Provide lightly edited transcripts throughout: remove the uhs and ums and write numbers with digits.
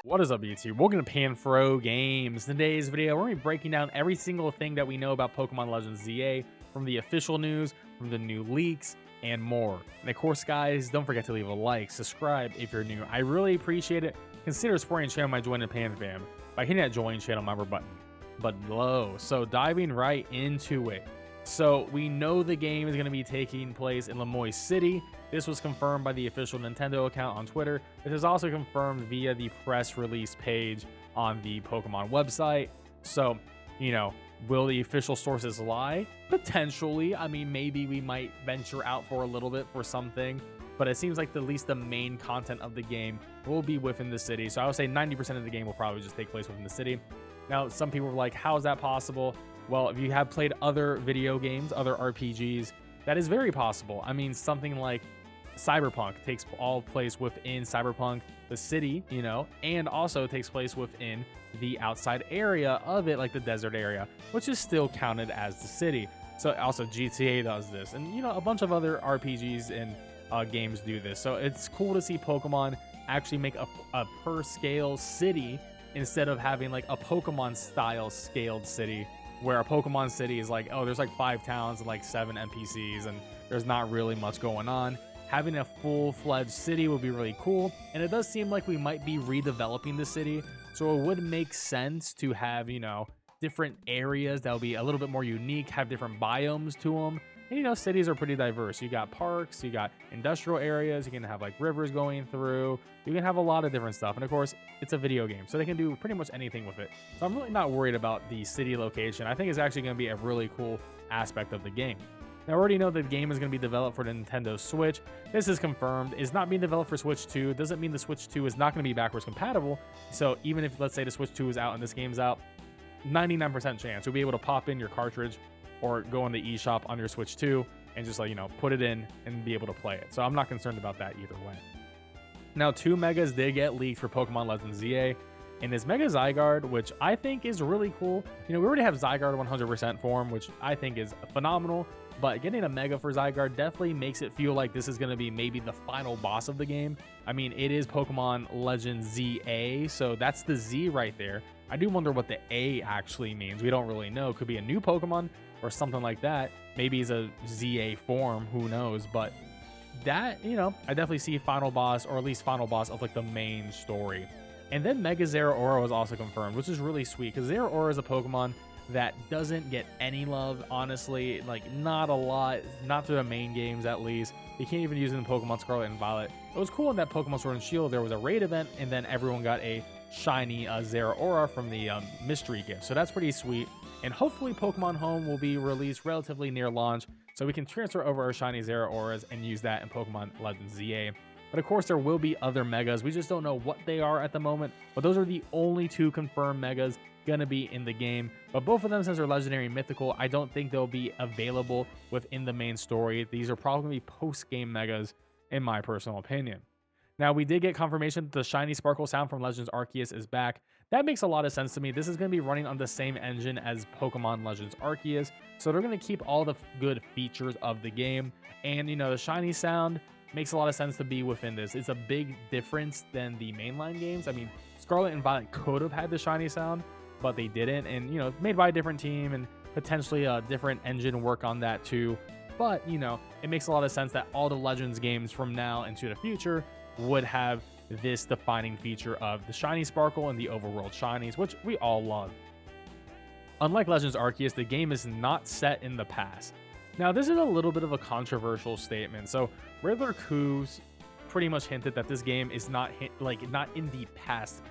What is up, YouTube? Welcome to PanFro Games. In today's video, we're going to be breaking down every single thing that we know about Pokemon Legends ZA, from the official news, from the new leaks, and more. And of course, guys, don't forget to leave a like, subscribe if you're new. I really appreciate it. Consider supporting the channel by joining the Pan Fam by hitting that join channel member button below. So diving right into it. So we know the game is going to be taking place in Lemoyne City. This was confirmed by the official Nintendo account on Twitter. This is also confirmed via the press release page on the Pokemon website. So, will the official sources lie? Potentially. I mean, maybe we might venture out for a little bit for something, but it seems like at least the main content of the game will be within the city. So I would say 90% of the game will probably just take place within the city. Now, some people are like, how is that possible? Well, if you have played other video games, other RPGs, that is very possible. I mean, something like Cyberpunk takes all place within Cyberpunk, the city, and also takes place within the outside area of it, like the desert area, which is still counted as the city. So also GTA does this, and a bunch of other RPGs and games do this. So it's cool to see Pokemon actually make a per scale city instead of having like a Pokemon style scaled city, where a Pokemon city is like, oh, there's like 5 towns and like 7 NPCs and there's not really much going on. Having a full-fledged city would be really cool, and it does seem like we might be redeveloping the city, so it would make sense to have, different areas that will be a little bit more unique, have different biomes to them. And, cities are pretty diverse. You got parks, you got industrial areas, you can have like rivers going through, you can have a lot of different stuff, and of course, it's a video game, so they can do pretty much anything with it. So I'm really not worried about the city location. I think it's actually going to be a really cool aspect of the game. Now, I already know the game is going to be developed for the Nintendo Switch. This is confirmed. It's not being developed for Switch 2. Doesn't mean the Switch 2 is not going to be backwards compatible. So even if, let's say, the Switch 2 is out and this game's out, 99% chance you'll be able to pop in your cartridge or go in the eShop on your Switch 2 and just put it in and be able to play it. So I'm not concerned about that either way. Now, 2 megas did get leaked for Pokemon Legends ZA. And this Mega Zygarde, which I think is really cool. We already have Zygarde 100% form, which I think is phenomenal. But getting a Mega for Zygarde definitely makes it feel like this is going to be maybe the final boss of the game. I mean, it is Pokemon Legends ZA, so that's the Z right there. I do wonder what the A actually means. We don't really know. Could be a new Pokemon or something like that. Maybe it's a ZA form. Who knows? But that, I definitely see final boss, or at least final boss of like the main story. And then Mega Zeraora was also confirmed, which is really sweet because Zeraora is a Pokemon that doesn't get any love, honestly. Like, not a lot, not through the main games at least. You can't even use it in Pokemon Scarlet and Violet. It was cool in that Pokemon Sword and Shield, there was a raid event, and then everyone got a shiny Zeraora from the mystery gift. So that's pretty sweet. And hopefully Pokemon Home will be released relatively near launch, so we can transfer over our shiny Zeraoras and use that in Pokemon Legends ZA. But of course, there will be other megas. We just don't know what they are at the moment. But those are the only 2 confirmed megas going to be in the game. But both of them, since they're legendary and mythical, I don't think they'll be available within the main story. These are probably going to be post-game megas, in my personal opinion. Now, we did get confirmation that the shiny sparkle sound from Legends Arceus is back. That makes a lot of sense to me. This is going to be running on the same engine as Pokemon Legends Arceus. So they're going to keep all the good features of the game. And, the shiny sound makes a lot of sense to be within this. It's a big difference than the mainline games. I mean, Scarlet and Violet could have had the shiny sound, but they didn't. And, made by a different team and potentially a different engine work on that too. But, it makes a lot of sense that all the Legends games from now into the future would have this defining feature of the shiny sparkle and the overworld shinies, which we all love. Unlike Legends Arceus, the game is not set in the past. Now, this is a little bit of a controversial statement. So, Riddler Coos pretty much hinted that this game is not in the past.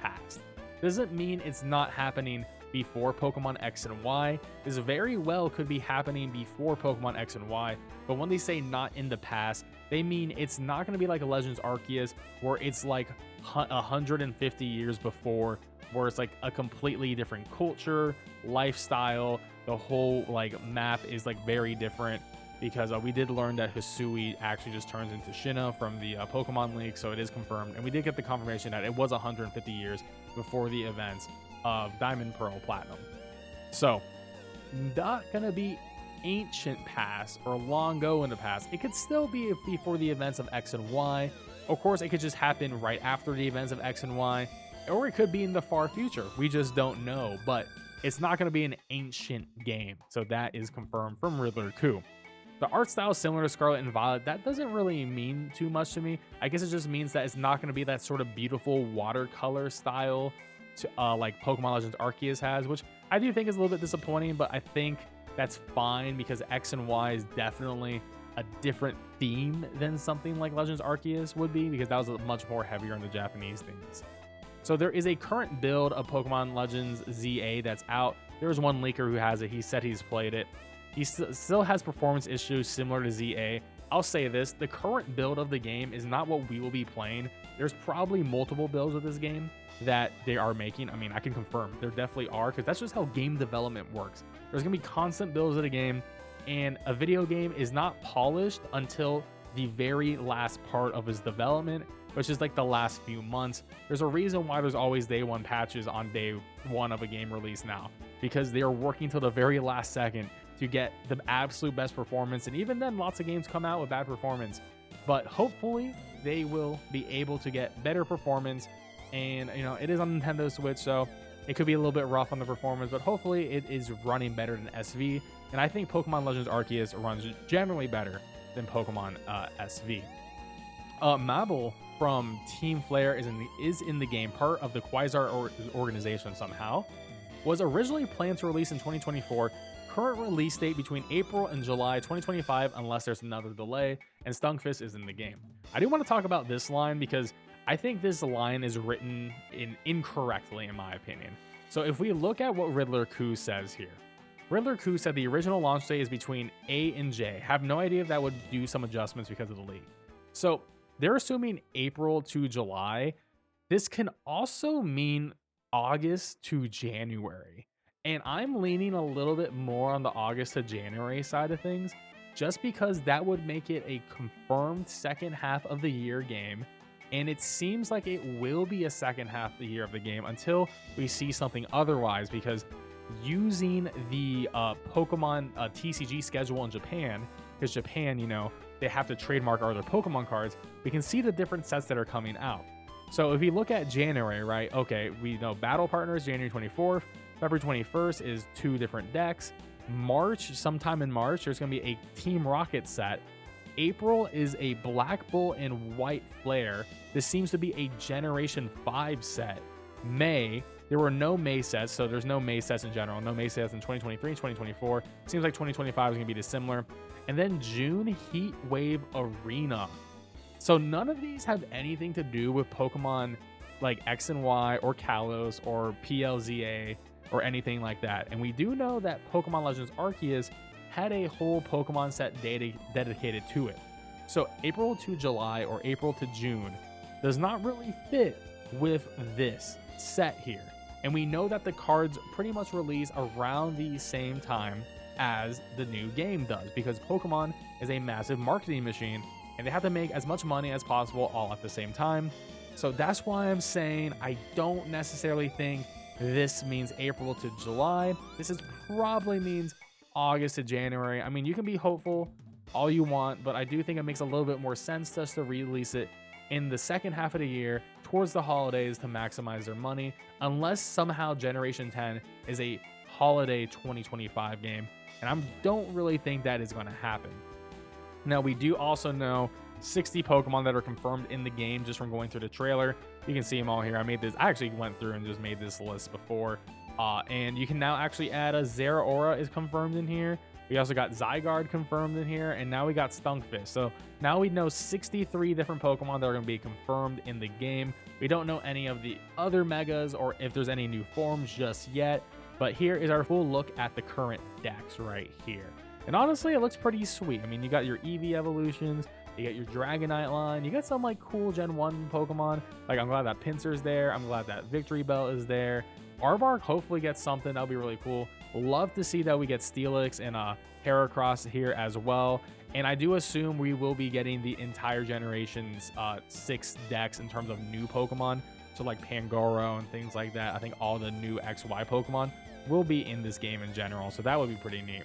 Doesn't mean it's not happening before Pokemon X and Y. This very well could be happening before Pokemon X and Y. But when they say not in the past, they mean it's not going to be like a Legends Arceus where it's like 150 years before, where it's like a completely different culture, lifestyle. The whole map is very different, because we did learn that Hisui actually just turns into Sinnoh from the Pokemon League, so it is confirmed. And we did get the confirmation that it was 150 years before the events of Diamond, Pearl, Platinum. So, not gonna be ancient past or long ago in the past. It could still be before the events of X and Y. Of course, it could just happen right after the events of X and Y. or it could be in the far future. We just don't know, but it's not going to be an ancient game. So that is confirmed from Riddler Coup. The art style is similar to Scarlet and Violet. That doesn't really mean too much to me. I guess it just means that it's not going to be that sort of beautiful watercolor style to, like Pokemon Legends Arceus has, which I do think is a little bit disappointing, but I think that's fine because X and Y is definitely a different theme than something like Legends Arceus would be, because that was much more heavier on the Japanese themes. So there is a current build of Pokemon Legends ZA that's out. There's one leaker who has it. He said he's played it. He still has performance issues similar to ZA. I'll say this, the current build of the game is not what we will be playing. There's probably multiple builds of this game that they are making. I mean, I can confirm there definitely are, because that's just how game development works. There's gonna be constant builds of the game, and a video game is not polished until the very last part of its development, which is like the last few months. There's a reason why there's always day one patches on day one of a game release now, because they are working till the very last second to get the absolute best performance. And even then, lots of games come out with bad performance, but hopefully they will be able to get better performance. And you know, it is on Nintendo Switch, so it could be a little bit rough on the performance, but hopefully it is running better than SV. And I think Pokemon Legends Arceus runs generally better than Pokemon SV. Mabel from Team Flare is in the game, part of the Quasar organization somehow. Was originally planned to release in 2024. Current release date between April and July 2025, unless there's another delay. And Stunkfist is in the game. I do want to talk about this line because I think this line is written incorrectly, in my opinion. So if we look at what Riddler Coup says here, Riddler Coup said the original launch date is between A and J. Have no idea if that would do some adjustments because of the leak. So they're assuming April to July. This can also mean August to January. And I'm leaning a little bit more on the August to January side of things, just because that would make it a confirmed second half of the year game. And it seems like it will be a second half of the year of the game until we see something otherwise, because using the Pokemon TCG schedule in Japan, because Japan, you know, they have to trademark our other Pokemon cards, we can see the different sets that are coming out. So if you look at January, right, okay, we know Battle Partners, January 24th, February 21st is 2 different decks. March, sometime in March, there's going to be a Team Rocket set. April is a Black Bull and White Flare. This seems to be a Generation 5 set. May, there were no May sets, so there's no May sets in general. No May sets in 2023, 2024. Seems like 2025 is going to be dissimilar. And then June, Heat Wave Arena. So none of these have anything to do with Pokemon like X and Y or Kalos or PLZA or anything like that. And we do know that Pokemon Legends Arceus had a whole Pokemon set dedicated to it. So April to July or April to June does not really fit with this set here. And we know that the cards pretty much release around the same time as the new game does, because Pokemon is a massive marketing machine and they have to make as much money as possible all at the same time. So that's why I'm saying I don't necessarily think this means April to July. This probably means August to January. I mean, you can be hopeful all you want, but I do think it makes a little bit more sense just to release it in the second half of the year towards the holidays to maximize their money, unless somehow Generation 10 is a holiday 2025 game. And I don't really think that is going to happen. Now, we do also know 60 Pokemon that are confirmed in the game just from going through the trailer. You can see them all here. I actually went through and just made this list before. And you can now actually add a Zeraora is confirmed in here. We also got Zygarde confirmed in here, and now we got Stunkfist. So now we know 63 different Pokemon that are going to be confirmed in the game. We don't know any of the other megas or if there's any new forms just yet, but here is our full look at the current decks right here. And honestly, it looks pretty sweet. I mean, you got your Eevee evolutions, you got your Dragonite line, you got some like cool Gen 1 Pokemon. Like, I'm glad that Pinsir's there. I'm glad that Victory Belt is there. Arbok hopefully gets something. That'll be really cool. Love to see that we get Steelix and Heracross here as well. And I do assume we will be getting the entire generation's 6 decks in terms of new Pokemon. So like Pangoro and things like that. I think all the new XY Pokemon will be in this game in general. So that would be pretty neat.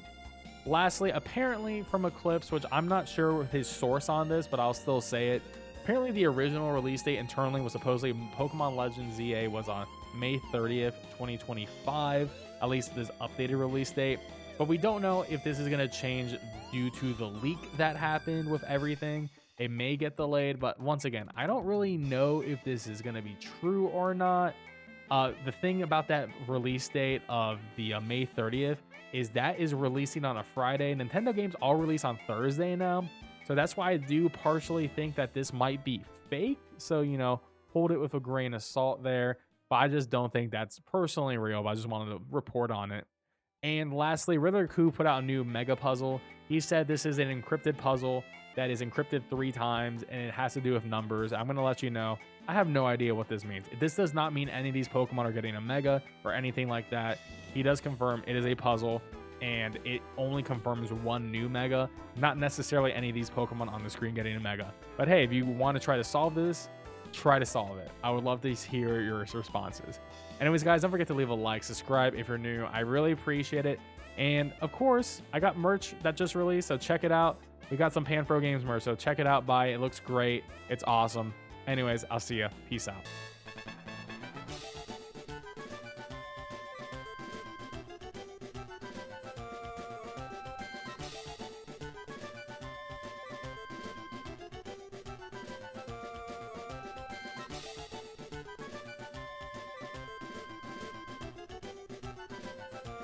Lastly, apparently from Eclipse, which I'm not sure his source on this, but I'll still say it, Apparently, the original release date internally was supposedly Pokemon Legends ZA was on May 30th, 2025, at least this updated release date. But we don't know if this is going to change due to the leak that happened with everything. It may get delayed, but once again, I don't really know if this is going to be true or not. The thing about that release date of the May 30th is that is releasing on a Friday. Nintendo games all release on Thursday now. So that's why I do partially think that this might be fake. So, you know, hold it with a grain of salt there. But I just don't think that's personally real. But I just wanted to report on it. And lastly, Riddler Coup put out a new mega puzzle. He said this is an encrypted puzzle that is encrypted 3 times and it has to do with numbers. I'm going to let you know. I have no idea what this means. This does not mean any of these Pokemon are getting a mega or anything like that. He does confirm it is a puzzle and it only confirms 1 new mega, not necessarily any of these Pokemon on the screen getting a mega. But hey, if you want to try to solve this, try to solve it. I would love to hear your responses. Anyways, guys, don't forget to leave a like, subscribe if you're new. I really appreciate it. And of course, I got merch that just released, so check it out. We got some PanFro Games merch, so check it out, buy it. It looks great. It's awesome. Anyways, I'll see ya. Peace out.